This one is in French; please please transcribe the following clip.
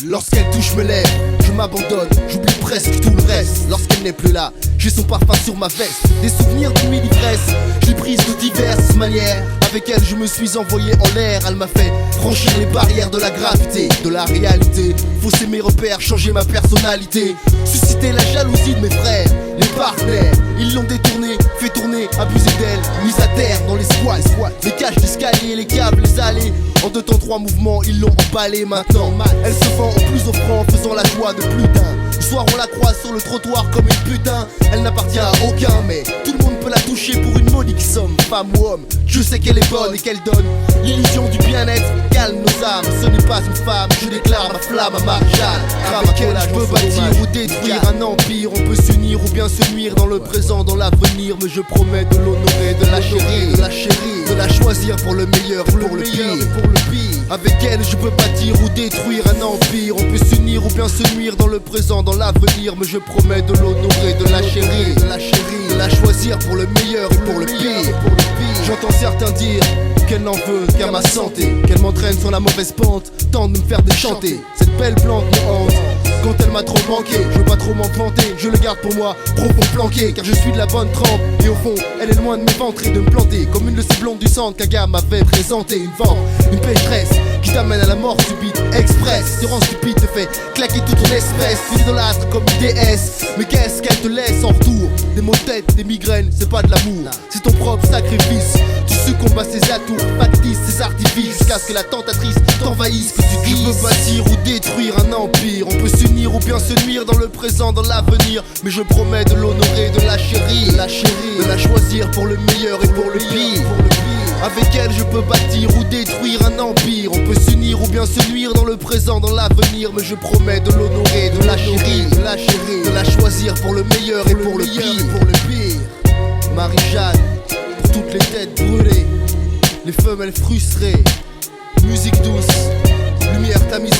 Lorsqu'elle touche mes lèvres, je m'abandonne, j'oublie presque tout le reste. Lorsqu'elle n'est plus là, j'ai son parfum sur ma veste. Des souvenirs de nuit d'ivresse, je l'ai prise de diverses manières. Avec elle je me suis envoyé en l'air. Elle m'a fait franchir les barrières de la gravité, de la réalité. Fausser mes repères, changer ma personnalité. Susciter la jalousie de mes frères, les partenaires. Ils l'ont détournée, fait tourner, abusé d'elle. Mise à terre dans les squats, les cages d'escalier, les câbles, les allées. En 2 temps 3 mouvements, ils l'ont emballé maintenant. Elle se vend au plus offrant, faisant la joie de plus d'un. Le soir on la croise sur le trottoir comme une putain. Elle n'appartient à aucun, mais tout le monde peut la toucher pour une modique somme. Femme ou homme, je sais qu'elle est bonne et qu'elle donne l'illusion du bien-être, calme nos âmes. Ce n'est pas une femme, je déclare ma flamme à Marjane. Avec elle je peux bâtir ou détruire un empire. On peut s'unir ou bien se nuire dans le présent, dans l'avenir. Mais je promets de l'honorer, de la chérir, de la choisir pour le meilleur et pour le pire. Avec elle je peux bâtir ou détruire un empire. On peut s'unir ou bien se nuire dans le présent, dans l'avenir. Mais je promets de l'honorer, de la chérir, de la choisir pour le meilleur et pour le pire. J'entends certains dire qu'elle n'en veut qu'à ma santé, qu'elle m'entraîne sur la mauvaise pente, tente de me faire déchanter. Cette belle plante me hante quand elle m'a trop manqué. Je veux pas trop m'en planter, je le garde pour moi, profond planqué. Car je suis de la bonne trempe, et au fond, elle est loin de m'éventrer, de me planter comme une de ces blondes du centre qu'Aga m'avait présenté. Une vente, une pécheresse qui t'amène à la mort subite, express. Te rend stupide, te fait claquer toute ton espèce. Tu l'idolâtres comme une déesse, mais qu'est-ce qu'elle te laisse en retour? Des maux de tête, des migraines, c'est pas de l'amour, c'est ton propre sacrifice. Tu succombes à ses atours factices, ses artifices, jusqu'à ce que la tentatrice t'envahisse, que tu dises. Je veux bâtir ou détruire un empire. On peut s'unir ou bien se nuire dans le présent, dans l'avenir. Mais je promets de l'honorer, de la chérir, de la choisir pour le meilleur et pour le pire. Avec elle je peux bâtir ou détruire un empire. On peut s'unir ou bien se nuire dans le présent, dans l'avenir. Mais je promets de l'honorer, de la chérir, de la choisir pour le meilleur et pour le pire. Marie-Jeanne, pour toutes les têtes brûlées, les femelles frustrées. Musique douce, lumière tamisée.